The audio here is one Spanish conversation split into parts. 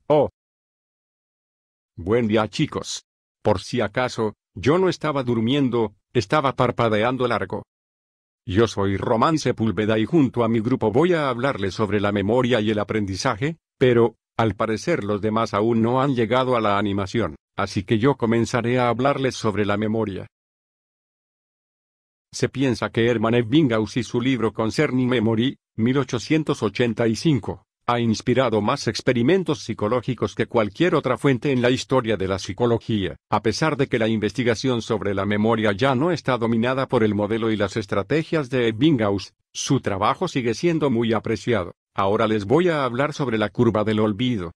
Oh. Buen día, chicos. Por si acaso, yo no estaba durmiendo, estaba parpadeando largo. Yo soy Román Sepúlveda y junto a mi grupo voy a hablarles sobre la memoria y el aprendizaje, pero, al parecer los demás aún no han llegado a la animación, así que yo comenzaré a hablarles sobre la memoria. Se piensa que Hermann Ebbinghaus y su libro Concerning Memory, 1885, ha inspirado más experimentos psicológicos que cualquier otra fuente en la historia de la psicología. A pesar de que la investigación sobre la memoria ya no está dominada por el modelo y las estrategias de Ebbinghaus, su trabajo sigue siendo muy apreciado. Ahora les voy a hablar sobre la curva del olvido.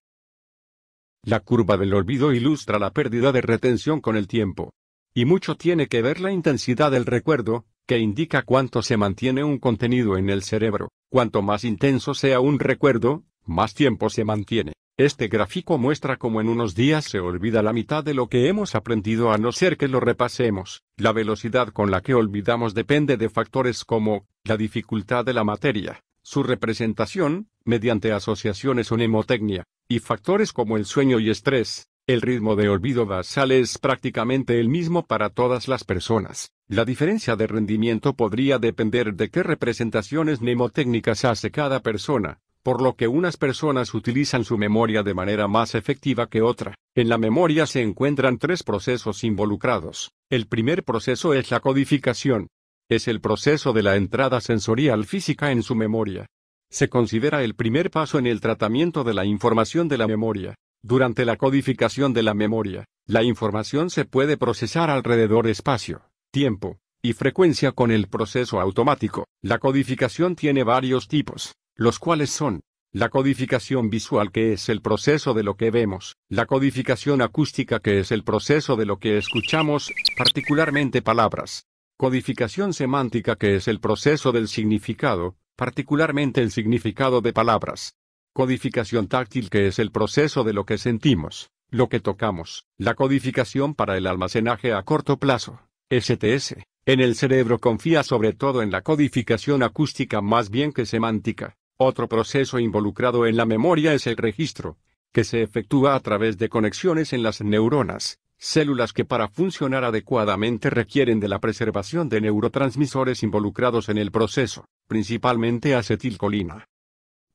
La curva del olvido ilustra la pérdida de retención con el tiempo. Y mucho tiene que ver la intensidad del recuerdo, que indica cuánto se mantiene un contenido en el cerebro. Cuanto más intenso sea un recuerdo, más tiempo se mantiene. Este gráfico muestra cómo en unos días se olvida la mitad de lo que hemos aprendido a no ser que lo repasemos. La velocidad con la que olvidamos depende de factores como la dificultad de la materia, su representación, mediante asociaciones o mnemotecnia, y factores como el sueño y estrés. El ritmo de olvido basal es prácticamente el mismo para todas las personas. La diferencia de rendimiento podría depender de qué representaciones mnemotécnicas hace cada persona, por lo que unas personas utilizan su memoria de manera más efectiva que otra. En la memoria se encuentran tres procesos involucrados. El primer proceso es la codificación. Es el proceso de la entrada sensorial física en su memoria. Se considera el primer paso en el tratamiento de la información de la memoria. Durante la codificación de la memoria, la información se puede procesar alrededor espacio, tiempo, y frecuencia con el proceso automático. La codificación tiene varios tipos, los cuales son la codificación visual, que es el proceso de lo que vemos, la codificación acústica, que es el proceso de lo que escuchamos, particularmente palabras, codificación semántica, que es el proceso del significado, particularmente el significado de palabras. Codificación táctil, que es el proceso de lo que sentimos, lo que tocamos. La codificación para el almacenaje a corto plazo, STS, en el cerebro confía sobre todo en la codificación acústica más bien que semántica. Otro proceso involucrado en la memoria es el registro, que se efectúa a través de conexiones en las neuronas, células que para funcionar adecuadamente requieren de la preservación de neurotransmisores involucrados en el proceso, principalmente acetilcolina.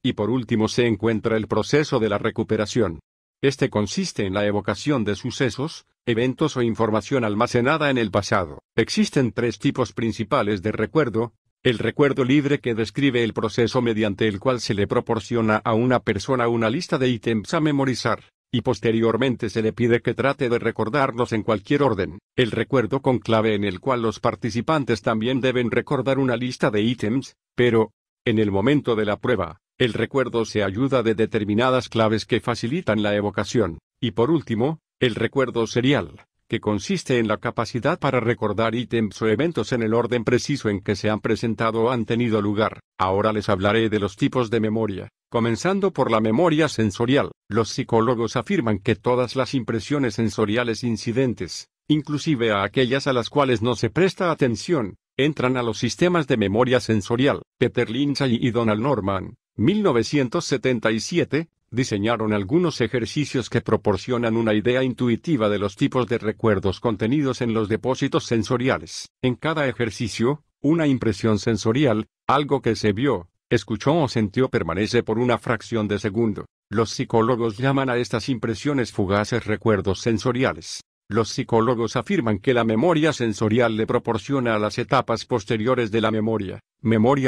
Y por último se encuentra el proceso de la recuperación. Este consiste en la evocación de sucesos, eventos o información almacenada en el pasado. Existen tres tipos principales de recuerdo: el recuerdo libre, que describe el proceso mediante el cual se le proporciona a una persona una lista de ítems a memorizar, y posteriormente se le pide que trate de recordarlos en cualquier orden. El recuerdo con clave, en el cual los participantes también deben recordar una lista de ítems, pero, en el momento de la prueba, el recuerdo se ayuda de determinadas claves que facilitan la evocación. Y por último, el recuerdo serial, que consiste en la capacidad para recordar ítems o eventos en el orden preciso en que se han presentado o han tenido lugar. Ahora les hablaré de los tipos de memoria, comenzando por la memoria sensorial. Los psicólogos afirman que todas las impresiones sensoriales incidentes, inclusive a aquellas a las cuales no se presta atención, entran a los sistemas de memoria sensorial. Peter Lindsay y Donald Norman, 1977, diseñaron algunos ejercicios que proporcionan una idea intuitiva de los tipos de recuerdos contenidos en los depósitos sensoriales. En cada ejercicio, una impresión sensorial, algo que se vio, escuchó o sintió, permanece por una fracción de segundo. Los psicólogos llaman a estas impresiones fugaces recuerdos sensoriales. Los psicólogos afirman que la memoria sensorial le proporciona a las etapas posteriores de la memoria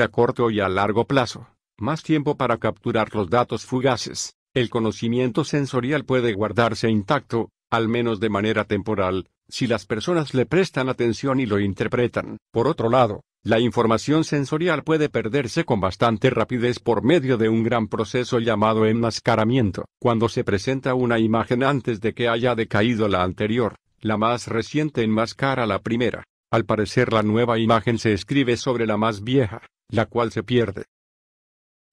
a corto y a largo plazo, más tiempo para capturar los datos fugaces. El conocimiento sensorial puede guardarse intacto, al menos de manera temporal, si las personas le prestan atención y lo interpretan. Por otro lado, la información sensorial puede perderse con bastante rapidez por medio de un gran proceso llamado enmascaramiento. Cuando se presenta una imagen antes de que haya decaído la anterior, la más reciente enmascara la primera. Al parecer, la nueva imagen se escribe sobre la más vieja, la cual se pierde.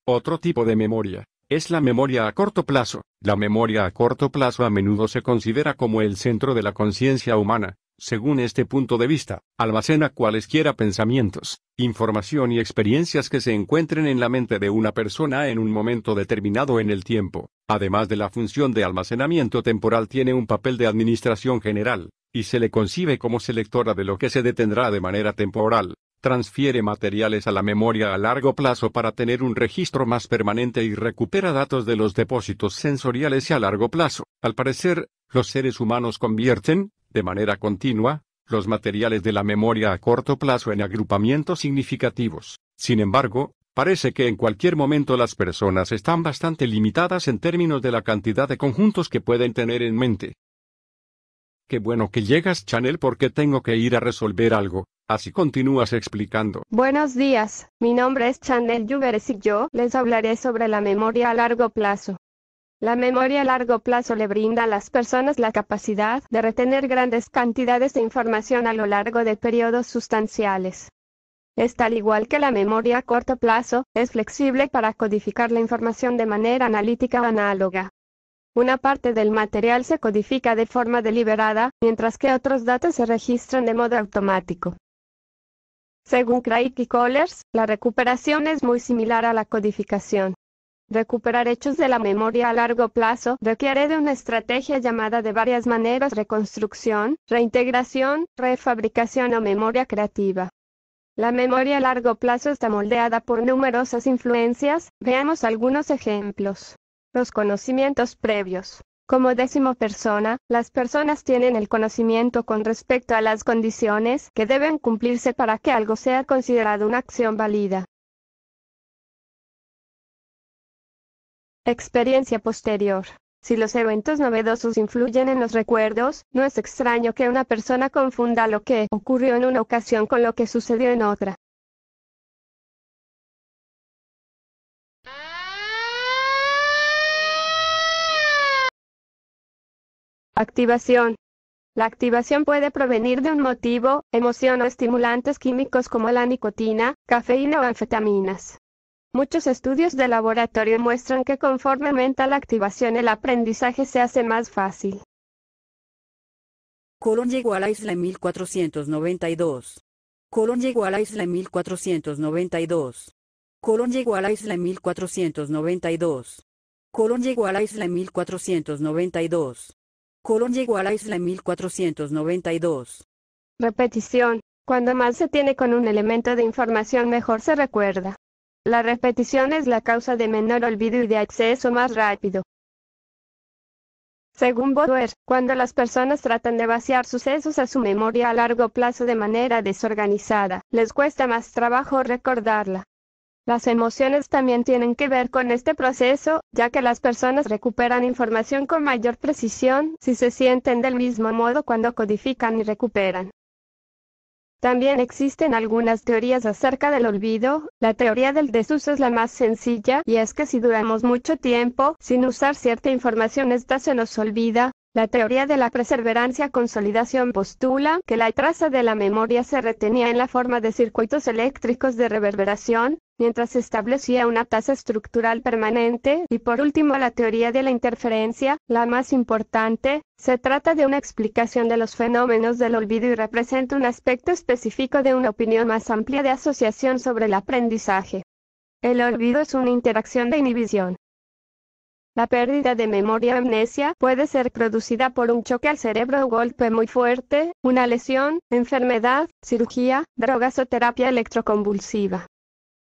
Otro tipo de memoria es la memoria a corto plazo. La memoria a corto plazo a menudo se considera como el centro de la conciencia humana. Según este punto de vista, almacena cualesquiera pensamientos, información y experiencias que se encuentren en la mente de una persona en un momento determinado en el tiempo. Además de la función de almacenamiento temporal, tiene un papel de administración general, y se le concibe como selectora de lo que se detendrá de manera temporal. Transfiere materiales a la memoria a largo plazo para tener un registro más permanente y recupera datos de los depósitos sensoriales y a largo plazo. Al parecer, los seres humanos convierten, de manera continua, los materiales de la memoria a corto plazo en agrupamientos significativos. Sin embargo, parece que en cualquier momento las personas están bastante limitadas en términos de la cantidad de conjuntos que pueden tener en mente. Qué bueno que llegas, Chanel, porque tengo que ir a resolver algo. Así continúas explicando. Buenos días, mi nombre es Chanel Lluvers y yo les hablaré sobre la memoria a largo plazo. La memoria a largo plazo le brinda a las personas la capacidad de retener grandes cantidades de información a lo largo de periodos sustanciales. Esta, al igual que la memoria a corto plazo, es flexible para codificar la información de manera analítica o análoga. Una parte del material se codifica de forma deliberada, mientras que otros datos se registran de modo automático. Según Craig y Kollers, la recuperación es muy similar a la codificación. Recuperar hechos de la memoria a largo plazo requiere de una estrategia llamada de varias maneras: reconstrucción, reintegración, refabricación o memoria creativa. La memoria a largo plazo está moldeada por numerosas influencias. Veamos algunos ejemplos. Los conocimientos previos. Como décimo persona, las personas tienen el conocimiento con respecto a las condiciones que deben cumplirse para que algo sea considerado una acción válida. Experiencia posterior. Si los eventos novedosos influyen en los recuerdos, no es extraño que una persona confunda lo que ocurrió en una ocasión con lo que sucedió en otra. Activación. La activación puede provenir de un motivo, emoción o estimulantes químicos como la nicotina, cafeína o anfetaminas. Muchos estudios de laboratorio muestran que conforme aumenta la activación, el aprendizaje se hace más fácil. Colón llegó a la isla en 1492. Colón llegó a la isla en 1492. Colón llegó a la isla en 1492. Colón llegó a la isla en 1492. Colón llegó a la isla en 1492. Repetición. Cuando más se tiene con un elemento de información, mejor se recuerda. La repetición es la causa de menor olvido y de acceso más rápido. Según Bauer, cuando las personas tratan de vaciar sucesos a su memoria a largo plazo de manera desorganizada, les cuesta más trabajo recordarla. Las emociones también tienen que ver con este proceso, ya que las personas recuperan información con mayor precisión si se sienten del mismo modo cuando codifican y recuperan. También existen algunas teorías acerca del olvido. La teoría del desuso es la más sencilla, y es que si duramos mucho tiempo sin usar cierta información, esta se nos olvida. La teoría de la perseverancia-consolidación postula que la traza de la memoria se retenía en la forma de circuitos eléctricos de reverberación, mientras se establecía una tasa estructural permanente. Y por último, la teoría de la interferencia, la más importante. Se trata de una explicación de los fenómenos del olvido y representa un aspecto específico de una opinión más amplia de asociación sobre el aprendizaje. El olvido es una interacción de inhibición. La pérdida de memoria o amnesia puede ser producida por un choque al cerebro o golpe muy fuerte, una lesión, enfermedad, cirugía, drogas o terapia electroconvulsiva.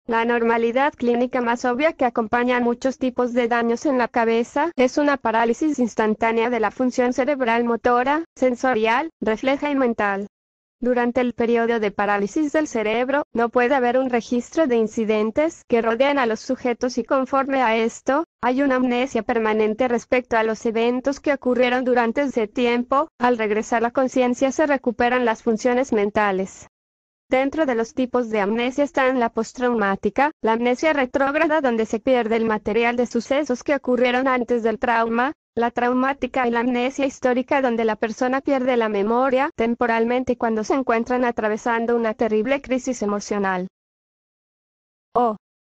La anormalidad clínica más obvia que acompaña a muchos tipos de daños en la cabeza es una parálisis instantánea de la función cerebral motora, sensorial, refleja y mental. Durante el periodo de parálisis del cerebro, no puede haber un registro de incidentes que rodean a los sujetos y conforme a esto, hay una amnesia permanente respecto a los eventos que ocurrieron durante ese tiempo. Al regresar la conciencia se recuperan las funciones mentales. Dentro de los tipos de amnesia están la postraumática, la amnesia retrógrada donde se pierde el material de sucesos que ocurrieron antes del trauma, la traumática y la amnesia histórica donde la persona pierde la memoria temporalmente cuando se encuentran atravesando una terrible crisis emocional. Oh,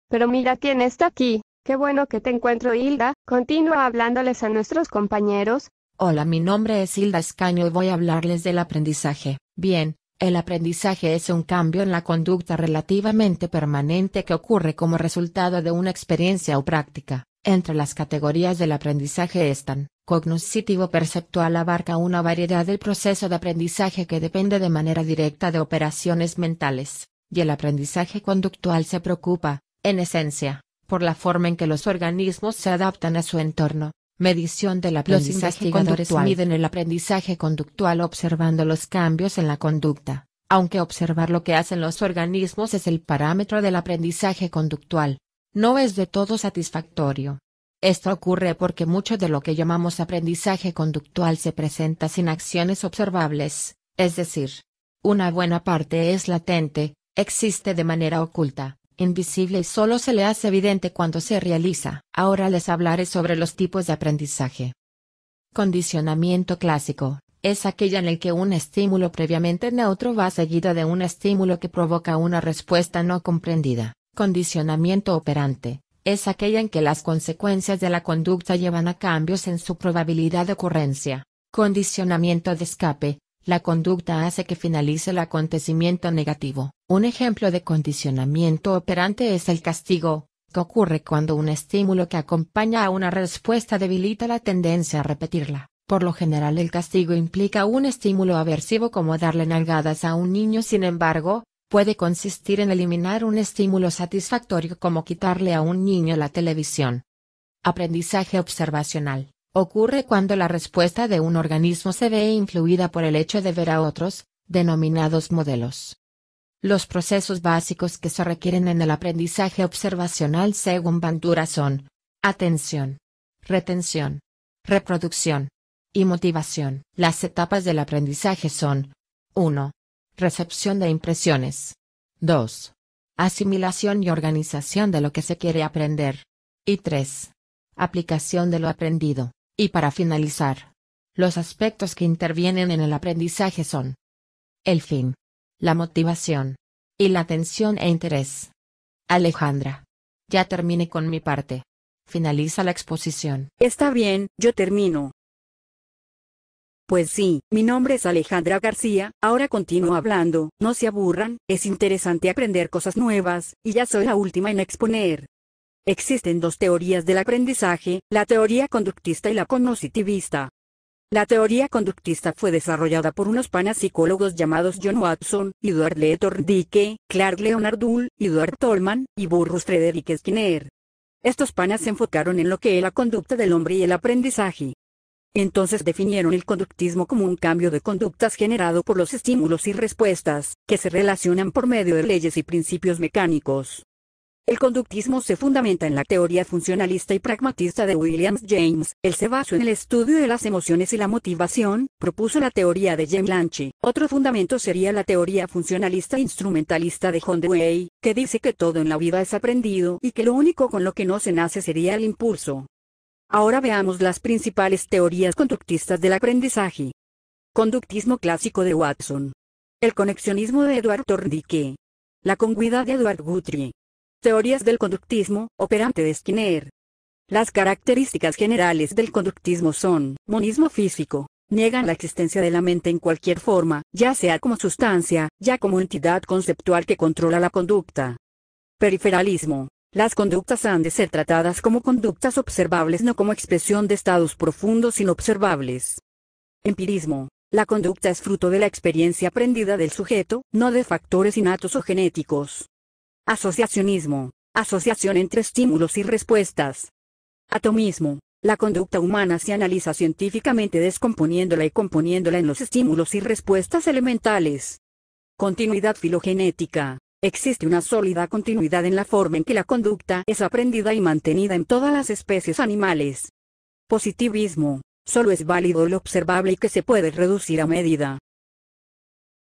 pero mira quién está aquí. Qué bueno que te encuentro, Hilda. Continúa hablándoles a nuestros compañeros. Hola, mi nombre es Hilda Escaño y voy a hablarles del aprendizaje. Bien. El aprendizaje es un cambio en la conducta relativamente permanente que ocurre como resultado de una experiencia o práctica. Entre las categorías del aprendizaje están: cognoscitivo-perceptual abarca una variedad del proceso de aprendizaje que depende de manera directa de operaciones mentales, y el aprendizaje conductual se preocupa, en esencia, por la forma en que los organismos se adaptan a su entorno. Medición del aprendizaje. Los investigadores miden el aprendizaje conductual observando los cambios en la conducta, aunque observar lo que hacen los organismos es el parámetro del aprendizaje conductual. No es de todo satisfactorio. Esto ocurre porque mucho de lo que llamamos aprendizaje conductual se presenta sin acciones observables, es decir, una buena parte es latente, existe de manera oculta, invisible y solo se le hace evidente cuando se realiza. Ahora les hablaré sobre los tipos de aprendizaje. Condicionamiento clásico es aquella en el que un estímulo previamente neutro va seguido de un estímulo que provoca una respuesta no comprendida. Condicionamiento operante es aquella en que las consecuencias de la conducta llevan a cambios en su probabilidad de ocurrencia. Condicionamiento de escape: la conducta hace que finalice el acontecimiento negativo. Un ejemplo de condicionamiento operante es el castigo, que ocurre cuando un estímulo que acompaña a una respuesta debilita la tendencia a repetirla. Por lo general el castigo implica un estímulo aversivo como darle nalgadas a un niño. Sin embargo, puede consistir en eliminar un estímulo satisfactorio como quitarle a un niño la televisión. Aprendizaje observacional ocurre cuando la respuesta de un organismo se ve influida por el hecho de ver a otros, denominados modelos. Los procesos básicos que se requieren en el aprendizaje observacional según Bandura son: atención, retención, reproducción y motivación. Las etapas del aprendizaje son: 1. Recepción de impresiones. 2. Asimilación y organización de lo que se quiere aprender. Y 3. Aplicación de lo aprendido. Y para finalizar, los aspectos que intervienen en el aprendizaje son: el fin, la motivación, y la atención e interés. Alejandra. Ya terminé con mi parte. Finaliza la exposición. Está bien, yo termino. Pues sí, mi nombre es Alejandra García, ahora continúo hablando, no se aburran, es interesante aprender cosas nuevas, y ya soy la última en exponer. Existen dos teorías del aprendizaje, la teoría conductista y la cognitivista. La teoría conductista fue desarrollada por unos panas psicólogos llamados John Watson, Edward Lee Thorndike, Clark Leonard Hull, Edward Tolman, y Burrus Frederick Skinner. Estos panas se enfocaron en lo que es la conducta del hombre y el aprendizaje. Entonces definieron el conductismo como un cambio de conductas generado por los estímulos y respuestas, que se relacionan por medio de leyes y principios mecánicos. El conductismo se fundamenta en la teoría funcionalista y pragmatista de William James. Él se basó en el estudio de las emociones y la motivación, propuso la teoría de James Lange. Otro fundamento sería la teoría funcionalista instrumentalista de John Dewey, que dice que todo en la vida es aprendido y que lo único con lo que no se nace sería el impulso. Ahora veamos las principales teorías conductistas del aprendizaje. Conductismo clásico de Watson. El conexionismo de Edward Thorndike. La congruidad de Edward Guthrie. Teorías del conductismo, operante de Skinner. Las características generales del conductismo son: monismo físico. Niegan la existencia de la mente en cualquier forma, ya sea como sustancia, ya como entidad conceptual que controla la conducta. Periferalismo. Las conductas han de ser tratadas como conductas observables, no como expresión de estados profundos inobservables. Empirismo. La conducta es fruto de la experiencia aprendida del sujeto, no de factores innatos o genéticos. Asociacionismo. Asociación entre estímulos y respuestas. Atomismo. La conducta humana se analiza científicamente descomponiéndola y componiéndola en los estímulos y respuestas elementales. Continuidad filogenética. Existe una sólida continuidad en la forma en que la conducta es aprendida y mantenida en todas las especies animales. Positivismo. Solo es válido lo observable y que se puede reducir a medida.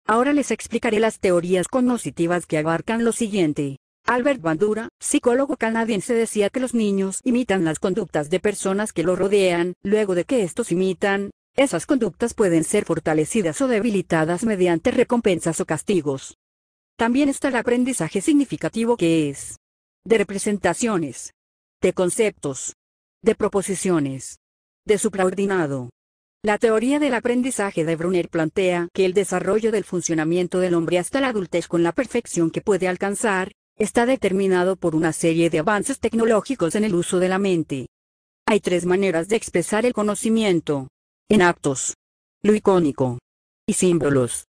Ahora les explicaré las teorías cognitivas que abarcan lo siguiente. Albert Bandura, psicólogo canadiense, decía que los niños imitan las conductas de personas que los rodean. Luego de que estos imitan, esas conductas pueden ser fortalecidas o debilitadas mediante recompensas o castigos. También está el aprendizaje significativo, que es de representaciones, de conceptos, de proposiciones, de supraordinado. La teoría del aprendizaje de Brunner plantea que el desarrollo del funcionamiento del hombre hasta la adultez con la perfección que puede alcanzar, está determinado por una serie de avances tecnológicos en el uso de la mente. Hay tres maneras de expresar el conocimiento: en actos, lo icónico y símbolos.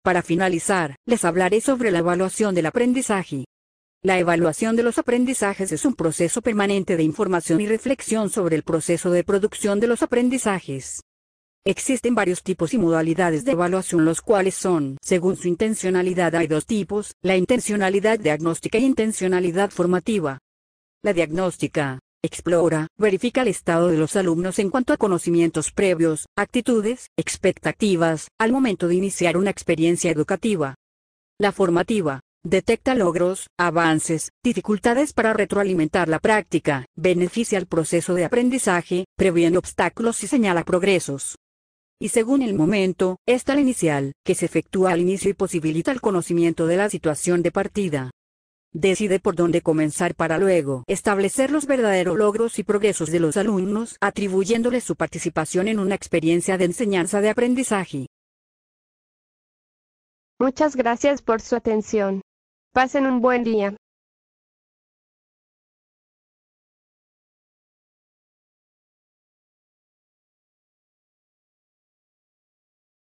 Para finalizar, les hablaré sobre la evaluación del aprendizaje. La evaluación de los aprendizajes es un proceso permanente de información y reflexión sobre el proceso de producción de los aprendizajes. Existen varios tipos y modalidades de evaluación, los cuales son, según su intencionalidad, hay dos tipos: la intencionalidad diagnóstica y intencionalidad formativa. La diagnóstica explora, verifica el estado de los alumnos en cuanto a conocimientos previos, actitudes, expectativas, al momento de iniciar una experiencia educativa. La formativa detecta logros, avances, dificultades para retroalimentar la práctica, beneficia el proceso de aprendizaje, previene obstáculos y señala progresos. Y según el momento, está la inicial, que se efectúa al inicio y posibilita el conocimiento de la situación de partida. Decide por dónde comenzar para luego establecer los verdaderos logros y progresos de los alumnos, atribuyéndoles su participación en una experiencia de enseñanza de aprendizaje. Muchas gracias por su atención. Pasen un buen día.